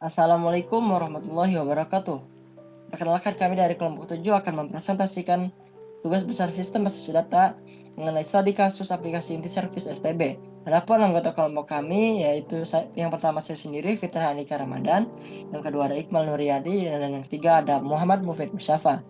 Assalamualaikum warahmatullahi wabarakatuh. Perkenalkan, kami dari kelompok 7 akan mempresentasikan tugas besar sistem basis data mengenai studi kasus aplikasi inti servis STB. Adapun anggota kelompok kami yaitu yang pertama saya sendiri, Fitra Andika Ramadan, yang kedua ada Iqbal Nuryadi, dan yang ketiga ada Muhammad Mufid Musyafa.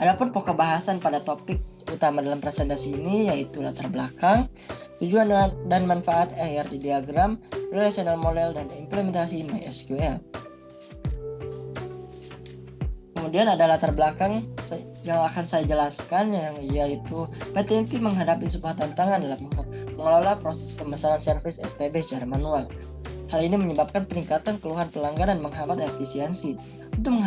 Adapun pokok bahasan pada topik utama dalam presentasi ini yaitu latar belakang, tujuan dan manfaat IRD diagram, relational model, dan implementasi MySQL. Kemudian ada latar belakang yang akan saya jelaskan, yaitu PT Inti menghadapi sebuah tantangan dalam mengelola proses pemesanan servis STB secara manual. Hal ini menyebabkan peningkatan keluhan pelanggan dan menghambat efisiensi. Untuk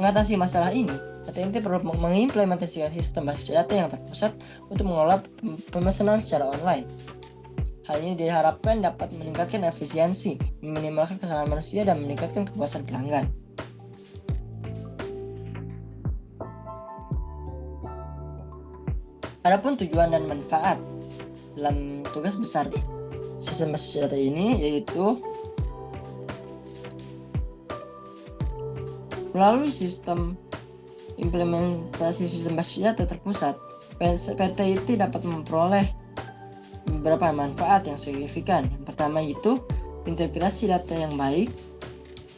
mengatasi masalah ini, PT Inti perlu mengimplementasikan sistem basis data yang terpusat untuk mengelola pemesanan secara online. Hal ini diharapkan dapat meningkatkan efisiensi, meminimalkan kesalahan manusia, dan meningkatkan kepuasan pelanggan. Adapun tujuan dan manfaat dalam tugas besar sistem basis data ini yaitu melalui sistem implementasi sistem basis data terpusat, PT IT dapat memperoleh beberapa manfaat yang signifikan. Yang pertama itu integrasi data yang baik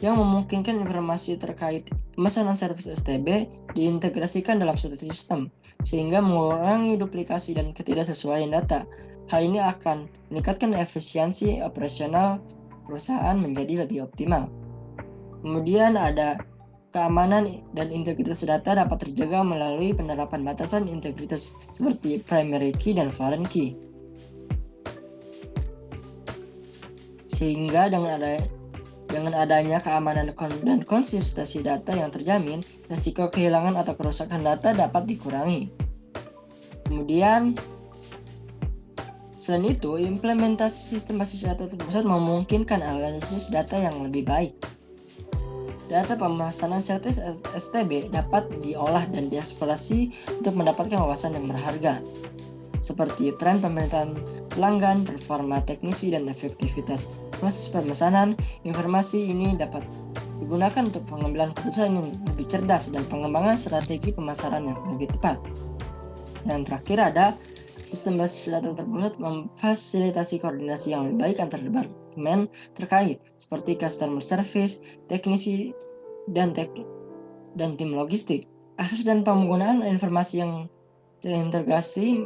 yang memungkinkan informasi terkait pemesanan servis STB diintegrasikan dalam satu sistem, sehingga mengurangi duplikasi dan ketidaksesuaian data. Hal ini akan meningkatkan efisiensi operasional perusahaan menjadi lebih optimal. Kemudian ada keamanan dan integritas data dapat terjaga melalui penerapan batasan integritas seperti primary key dan foreign key. Sehingga dengan adanya keamanan dan konsistensi data yang terjamin, risiko kehilangan atau kerusakan data dapat dikurangi. Kemudian, selain itu, implementasi sistem basis data terpusat memungkinkan analisis data yang lebih baik. Data pemesanan servis STB dapat diolah dan dieksplorasi untuk mendapatkan wawasan yang berharga, seperti tren pemerintahan pelanggan, performa teknisi, dan efektivitas proses pemesanan. Informasi ini dapat digunakan untuk pengambilan keputusan yang lebih cerdas dan pengembangan strategi pemasaran yang lebih tepat. Dan terakhir ada sistem basis data terpusat memfasilitasi koordinasi yang lebih baik antar departemen terkait, seperti customer service, teknisi, dan tim logistik. Akses dan penggunaan informasi yang terintegrasi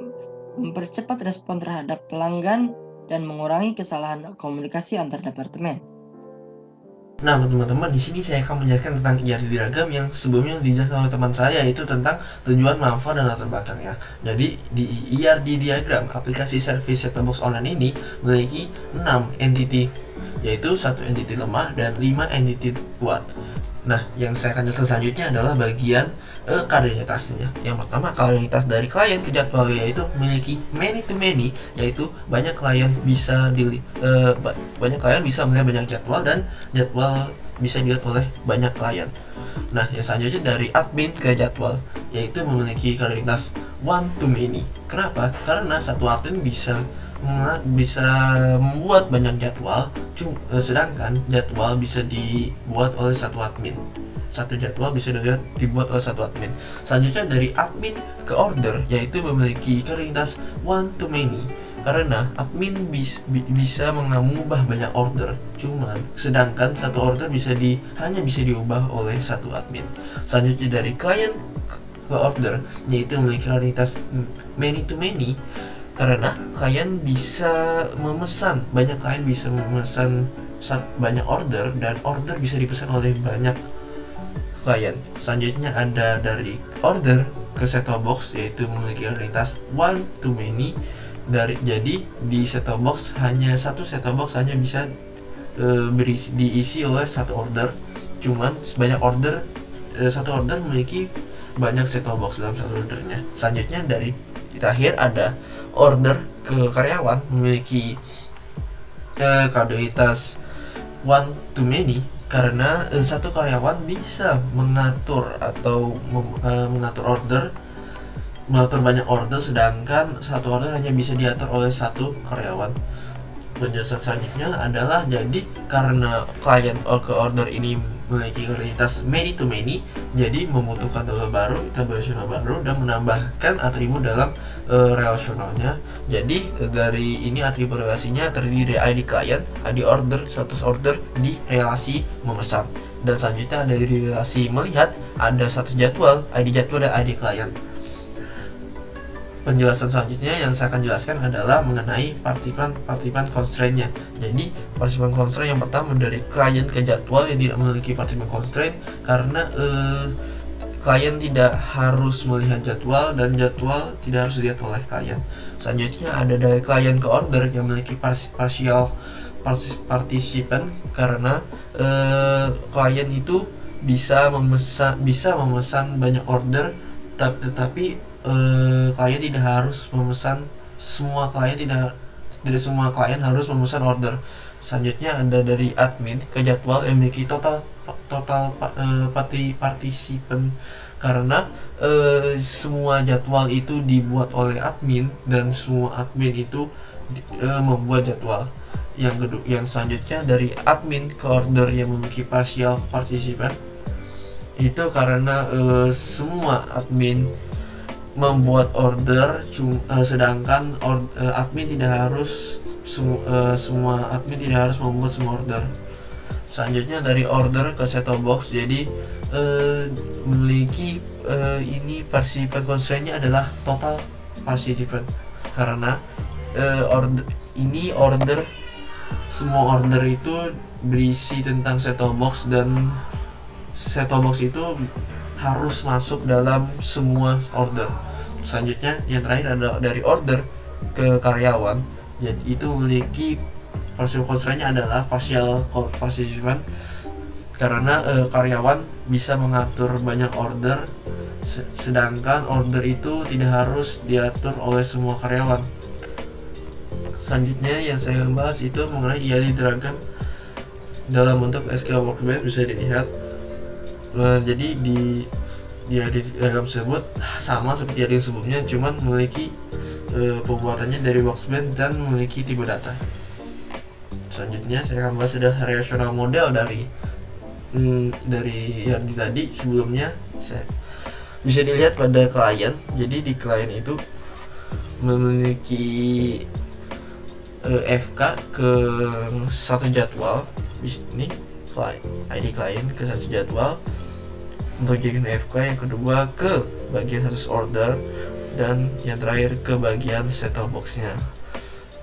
mempercepat respon terhadap pelanggan dan mengurangi kesalahan komunikasi antar departemen. Nah, teman-teman, di sini saya akan menjelaskan tentang IRD diagram yang sebelumnya dijelaskan oleh teman saya, yaitu tentang tujuan, manfaat, dan latar belakangnya. Jadi, di IRD diagram, aplikasi service set-top box online ini memiliki 6 entity, yaitu 1 entity lemah dan 5 entity kuat. Nah, yang saya akan jelaskan selanjutnya adalah bagian kardinalitasnya. Yang pertama, kardinalitas dari klien ke jadwal, yaitu memiliki many to many, yaitu banyak klien bisa melihat banyak jadwal dan jadwal bisa dilihat oleh banyak klien. Nah, yang selanjutnya dari admin ke jadwal, yaitu memiliki kardinalitas one to many. Kenapa? Karena satu admin bisa membuat banyak jadwal, sedangkan jadwal bisa dibuat oleh satu admin. Satu jadwal bisa dibuat oleh satu admin. Selanjutnya dari admin ke order, yaitu memiliki kardinalitas one to many, karena admin bisa mengubah banyak order, sedangkan satu order hanya bisa diubah oleh satu admin. Selanjutnya dari klien ke order, yaitu memiliki kardinalitas many to many, karena klien bisa memesan banyak order, dan order bisa dipesan oleh banyak klien. Selanjutnya ada dari order ke set-top box, yaitu memiliki kardinalitas one to many. Jadi di set-top box satu set-top box hanya bisa diisi oleh satu order, satu order memiliki banyak set-top box dalam satu ordernya. Selanjutnya dari terakhir ada order ke karyawan, memiliki kardinalitas one to many, karena satu karyawan bisa mengatur banyak order, sedangkan satu order hanya bisa diatur oleh satu karyawan. Penjelasan selanjutnya adalah jadi karena client ke order ini memiliki kualitas many to many, jadi membutuhkan tabel baru, tabel relasional baru, dan menambahkan atribut dalam relasionalnya. Jadi dari ini atribut relasinya terdiri dari ID client, ID order, status order di relasi memesan. Dan selanjutnya ada di relasi melihat ada status jadwal, ID jadwal, dan ID client. Penjelasan selanjutnya yang saya akan jelaskan adalah mengenai partisipan constraint-nya. Jadi partisipan constraint yang pertama dari client ke jadwal yang tidak memiliki partisipan constraint, karena klien tidak harus melihat jadwal dan jadwal tidak harus dilihat oleh klien. Selanjutnya ada dari klien ke order yang memiliki partial participant, karena klien itu bisa memesan banyak order, tetapi klien tidak harus memesan semua klien, tidak semua klien harus memesan order. Selanjutnya ada dari admin ke jadwal yang memiliki total partisipan, karena semua jadwal itu dibuat oleh admin dan semua admin itu membuat jadwal. Yang selanjutnya dari admin ke order yang memiliki partial participant, itu karena semua admin membuat order, sedangkan admin tidak harus semua admin tidak harus membuat semua order. Selanjutnya dari order ke set top box, jadi memiliki ini partisipan constraint-nya adalah total participant, karena order semua order itu berisi tentang set top box, dan set top box itu harus masuk dalam semua order. Selanjutnya yang terakhir ada dari order ke karyawan, jadi itu memiliki partial constraint-nya adalah partial participant, karena karyawan bisa mengatur banyak order, sedangkan order itu tidak harus diatur oleh semua karyawan. Selanjutnya yang saya akan bahas itu mengenai ELE diagram dalam bentuk SQL Workbench. Bisa dilihat jadi di diagram tersebut sama seperti yang sebelumnya, cuman memiliki pembuatannya dari workbench dan memiliki tipe data. Selanjutnya saya akan bahas ada relational model dari yang tadi sebelumnya. Bisa dilihat pada klien, jadi di klien itu memiliki FK ke satu jadwal. Ini ID klien ke satu jadwal untuk jadikan FK, yang kedua ke bagian status order, dan yang terakhir ke bagian set top box-nya.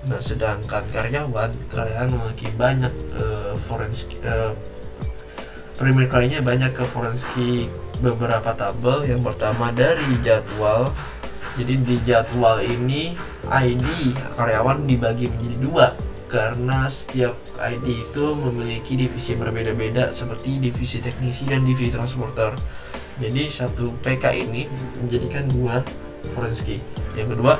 Nah, sedangkan karyawan memiliki banyak primary key-nya banyak ke forensic beberapa tabel. Yang pertama dari jadwal, jadi di jadwal ini ID karyawan dibagi menjadi dua, karena setiap ID itu memiliki divisi berbeda-beda seperti divisi teknisi dan divisi transporter. Jadi satu PK ini menjadikan dua forensic. Yang kedua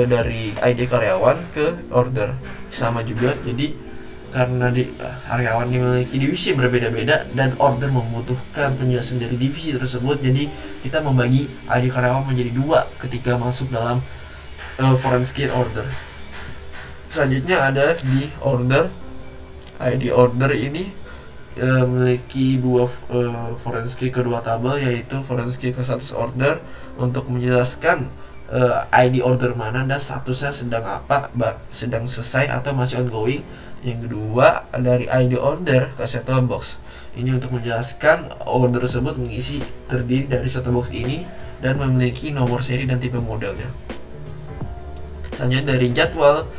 dari ID karyawan ke order sama juga, jadi karena karyawan memiliki divisi berbeda-beda dan order membutuhkan penjelasan dari divisi tersebut, jadi kita membagi ID karyawan menjadi dua ketika masuk dalam forensic order. Selanjutnya ada di order. ID order ini memiliki dua forensic kedua tabel, yaitu forensic ke status order untuk menjelaskan ID order mana dan statusnya sedang apa, sedang selesai atau masih ongoing. Yang kedua dari ID order ke set top box, ini untuk menjelaskan order tersebut terdiri dari set top box ini dan memiliki nomor seri dan tipe modelnya. Selanjutnya dari jadwal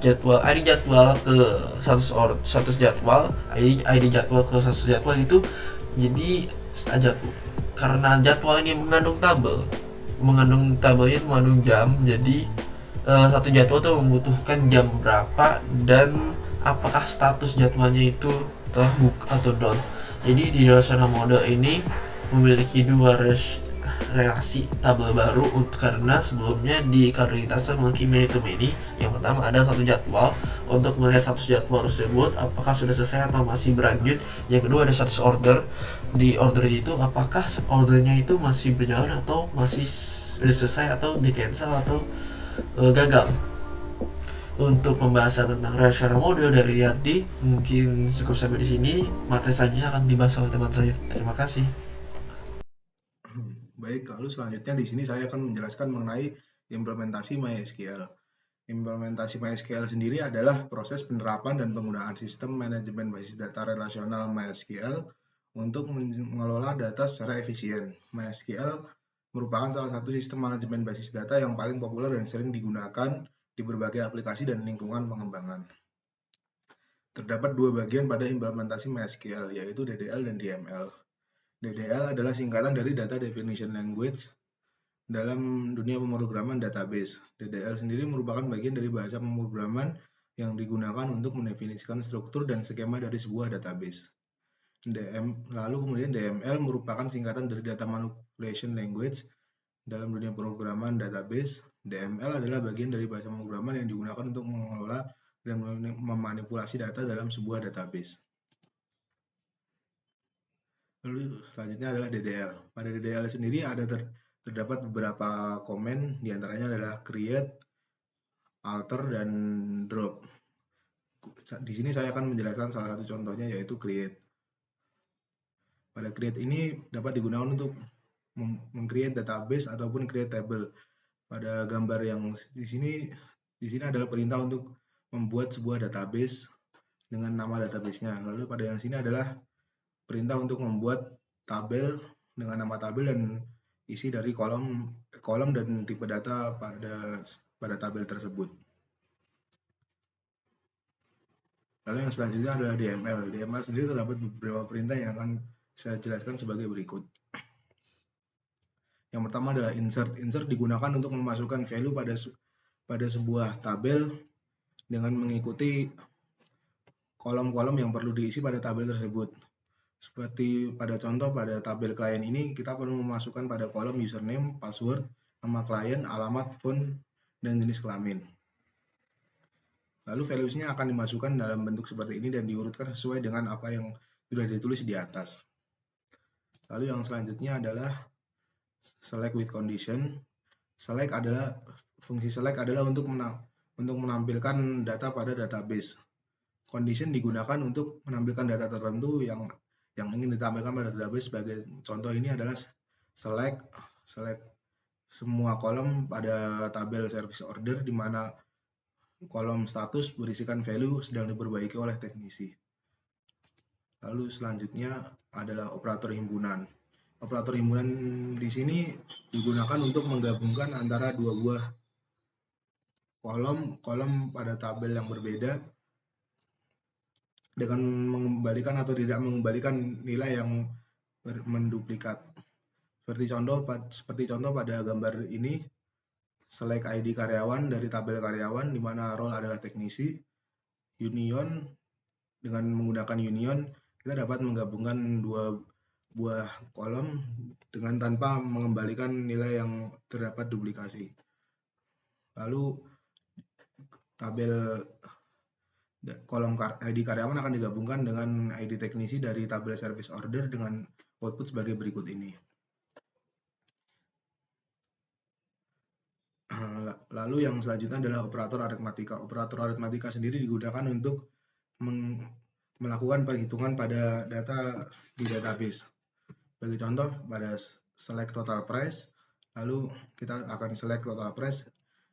ID jadwal ke status jadwal, ID jadwal ke status jadwal itu jadi karena jadwal ini mengandung tabelnya mengandung jam, jadi satu jadwal itu membutuhkan jam berapa dan apakah status jadwalnya itu telah book atau down. Jadi di relational model ini memiliki dua relasi tabel baru, karena sebelumnya di karakteritasnya memiliki many to many. Yang pertama ada satu jadwal untuk melihat status jadwal tersebut apakah sudah selesai atau masih berlanjut. Yang kedua ada status order. Di order itu apakah ordernya itu masih berjalan atau masih sudah selesai atau di cancel atau gagal. untuk pembahasan tentang relational model dari Riyadi mungkin cukup sampai di sini. Materi selanjutnya akan dibahas oleh teman saya. Terima kasih. Baik, lalu selanjutnya di sini saya akan menjelaskan mengenai implementasi MySQL. Implementasi MySQL sendiri adalah proses penerapan dan penggunaan sistem manajemen basis data relasional MySQL untuk mengelola data secara efisien. MySQL merupakan salah satu sistem manajemen basis data yang paling populer dan sering digunakan di berbagai aplikasi dan lingkungan pengembangan. Terdapat dua bagian pada implementasi MySQL, yaitu DDL dan DML. DDL adalah singkatan dari Data Definition Language dalam dunia pemrograman database. DDL sendiri merupakan bagian dari bahasa pemrograman yang digunakan untuk mendefinisikan struktur dan skema dari sebuah database. Lalu kemudian DML merupakan singkatan dari Data Manipulation Language dalam dunia pemrograman database. DML adalah bagian dari bahasa pemrograman yang digunakan untuk mengelola dan memanipulasi data dalam sebuah database. Lalu selanjutnya adalah DDL. Pada DDL sendiri terdapat beberapa komen, diantaranya adalah create, alter, dan drop. Di sini saya akan menjelaskan salah satu contohnya, yaitu create. Pada create ini dapat digunakan untuk meng-create database ataupun create table. Pada gambar yang di sini adalah perintah untuk membuat sebuah database dengan nama database-nya. Lalu pada yang sini adalah perintah untuk membuat tabel dengan nama tabel dan isi dari kolom dan tipe data pada tabel tersebut. Lalu yang selanjutnya adalah DML. DML sendiri terdapat beberapa perintah yang akan saya jelaskan sebagai berikut. Yang pertama adalah insert. Insert digunakan untuk memasukkan value pada sebuah tabel dengan mengikuti kolom-kolom yang perlu diisi pada tabel tersebut. Seperti pada contoh pada tabel klien ini, kita perlu memasukkan pada kolom username, password, nama klien, alamat, phone, dan jenis kelamin. Lalu values-nya akan dimasukkan dalam bentuk seperti ini dan diurutkan sesuai dengan apa yang sudah ditulis di atas. Lalu yang selanjutnya adalah select with condition. Fungsi select adalah untuk menampilkan data pada database. Condition digunakan untuk menampilkan data tertentu yang ingin ditampilkan pada database. Sebagai contoh ini adalah select semua kolom pada tabel service order, di mana kolom status berisikan value sedang diperbaiki oleh teknisi. Lalu selanjutnya adalah operator himpunan. Operator himpunan di sini digunakan untuk menggabungkan antara dua buah kolom pada tabel yang berbeda dengan mengembalikan atau tidak mengembalikan nilai yang menduplikat. Seperti contoh pada gambar ini, select ID karyawan dari tabel karyawan, di mana role adalah teknisi. Union, dengan menggunakan union, kita dapat menggabungkan dua buah kolom dengan tanpa mengembalikan nilai yang terdapat duplikasi. Lalu tabel kolom ID karyawan akan digabungkan dengan ID teknisi dari tabel service order dengan output sebagai berikut ini. Lalu yang selanjutnya adalah operator aritmatika. Operator aritmatika sendiri digunakan untuk melakukan perhitungan pada data di database. Bagi contoh, pada select total price, lalu kita akan select total price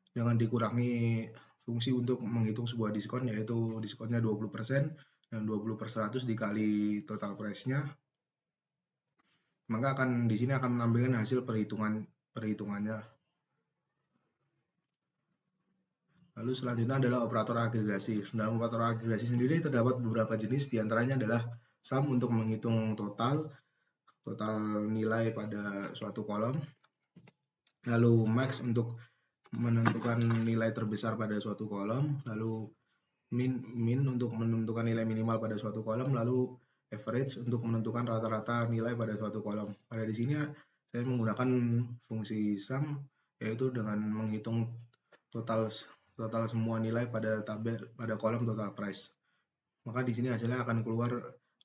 dengan dikurangi fungsi untuk menghitung sebuah diskon, yaitu diskonnya 20% dan 20/100 dikali total price-nya. Maka di sini akan menampilkan hasil perhitungannya. Lalu selanjutnya adalah operator agregasi. Dalam operator agregasi sendiri terdapat beberapa jenis, diantaranya adalah sum untuk menghitung total nilai pada suatu kolom, lalu max untuk menentukan nilai terbesar pada suatu kolom, lalu min untuk menentukan nilai minimal pada suatu kolom, lalu average untuk menentukan rata-rata nilai pada suatu kolom. Pada di sini saya menggunakan fungsi sum, yaitu dengan menghitung total semua nilai pada kolom total price. Maka di sini hasilnya akan keluar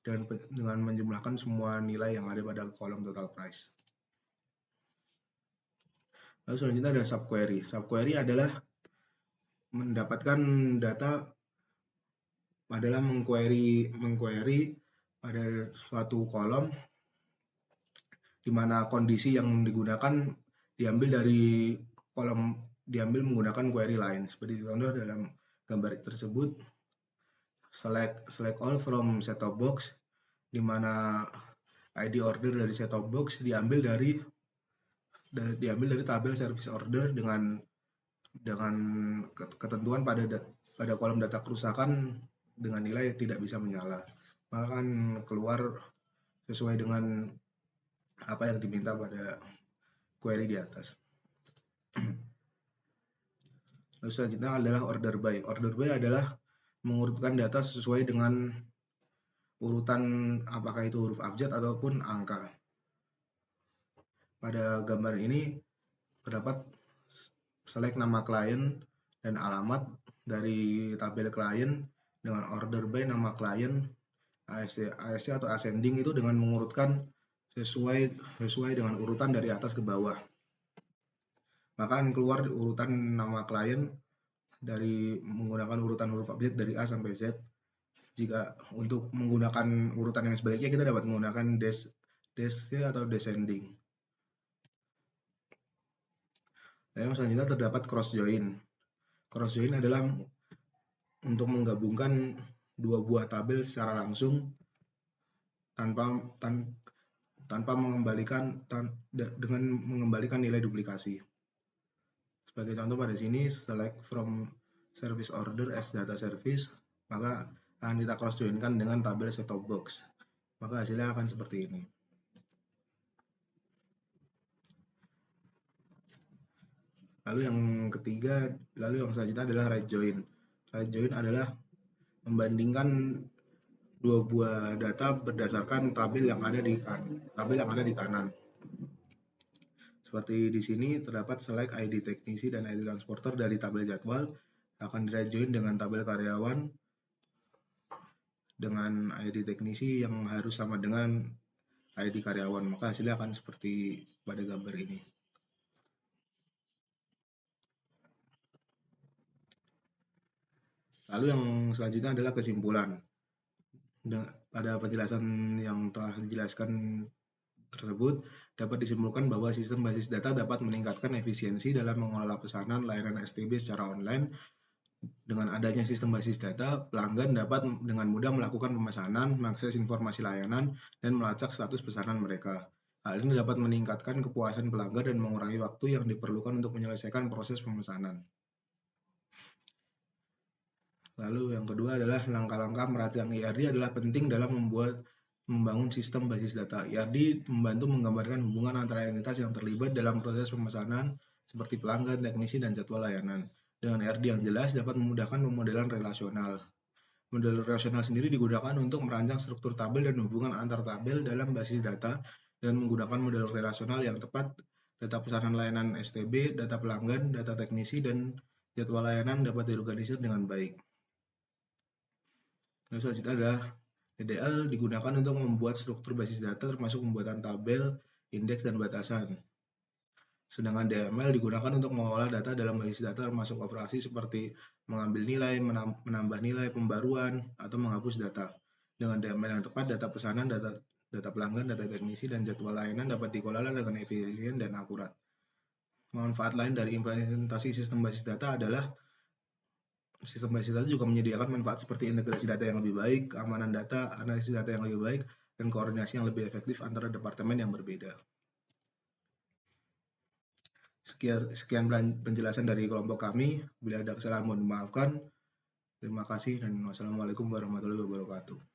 dengan menjumlahkan semua nilai yang ada pada kolom total price. Lalu selanjutnya ada subquery. Subquery adalah mendapatkan data adalah mengquery pada suatu kolom di mana kondisi yang digunakan diambil dari kolom menggunakan query lain. Seperti contoh dalam gambar tersebut, select all from set top box, di mana ID order dari set top box diambil dari tabel service order dengan ketentuan pada kolom data kerusakan dengan nilai tidak bisa menyala. Maka kan keluar sesuai dengan apa yang diminta pada query di atas. Lalu selanjutnya adalah order by. Order by adalah mengurutkan data sesuai dengan urutan, apakah itu huruf abjad ataupun angka. Pada gambar ini terdapat select nama klien dan alamat dari tabel klien dengan order by nama klien, ASC atau ascending itu dengan mengurutkan sesuai dengan urutan dari atas ke bawah. Maka keluar urutan nama klien dari menggunakan urutan huruf abjad dari A sampai Z. Jika untuk menggunakan urutan yang sebaliknya, kita dapat menggunakan dash atau descending. Yang selanjutnya terdapat cross join. Cross join adalah untuk menggabungkan dua buah tabel secara langsung dengan mengembalikan nilai duplikasi. Sebagai contoh pada sini, select from service order as data service, maka akan kita cross joinkan dengan tabel set top box. Maka hasilnya akan seperti ini. Lalu yang selanjutnya adalah right join. Right join adalah membandingkan dua buah data berdasarkan tabel yang ada di kanan. Seperti di sini terdapat select ID teknisi dan ID transporter dari tabel jadwal akan di right join dengan tabel karyawan dengan ID teknisi yang harus sama dengan ID karyawan. Maka hasilnya akan seperti pada gambar ini. Lalu yang selanjutnya adalah kesimpulan. Pada penjelasan yang telah dijelaskan tersebut, dapat disimpulkan bahwa sistem basis data dapat meningkatkan efisiensi dalam mengelola pesanan layanan STB secara online. Dengan adanya sistem basis data, pelanggan dapat dengan mudah melakukan pemesanan, mengakses informasi layanan, dan melacak status pesanan mereka. Hal ini dapat meningkatkan kepuasan pelanggan dan mengurangi waktu yang diperlukan untuk menyelesaikan proses pemesanan. Lalu yang kedua adalah langkah-langkah merancang IRD adalah penting dalam membangun sistem basis data. IRD membantu menggambarkan hubungan antara entitas yang terlibat dalam proses pemesanan seperti pelanggan, teknisi, dan jadwal layanan. Dengan IRD yang jelas dapat memudahkan pemodelan relasional. Model relasional sendiri digunakan untuk merancang struktur tabel dan hubungan antar tabel dalam basis data dan menggunakan model relasional yang tepat. Data pesanan layanan STB, data pelanggan, data teknisi, dan jadwal layanan dapat diorganisir dengan baik. Yang selanjutnya adalah DDL digunakan untuk membuat struktur basis data termasuk pembuatan tabel, indeks, dan batasan. Sedangkan DML digunakan untuk mengolah data dalam basis data termasuk operasi seperti mengambil nilai, menambah nilai, pembaruan, atau menghapus data. Dengan DML yang tepat, data pesanan, data pelanggan, data teknisi, dan jadwal layanan dapat dikelola dengan efisien dan akurat. Manfaat lain dari implementasi sistem basis data adalah sistem basis data juga menyediakan manfaat seperti integrasi data yang lebih baik, keamanan data, analisis data yang lebih baik, dan koordinasi yang lebih efektif antara departemen yang berbeda. Sekian penjelasan dari kelompok kami. Bila ada kesalahan mohon dimaafkan. Terima kasih dan wassalamualaikum warahmatullahi wabarakatuh.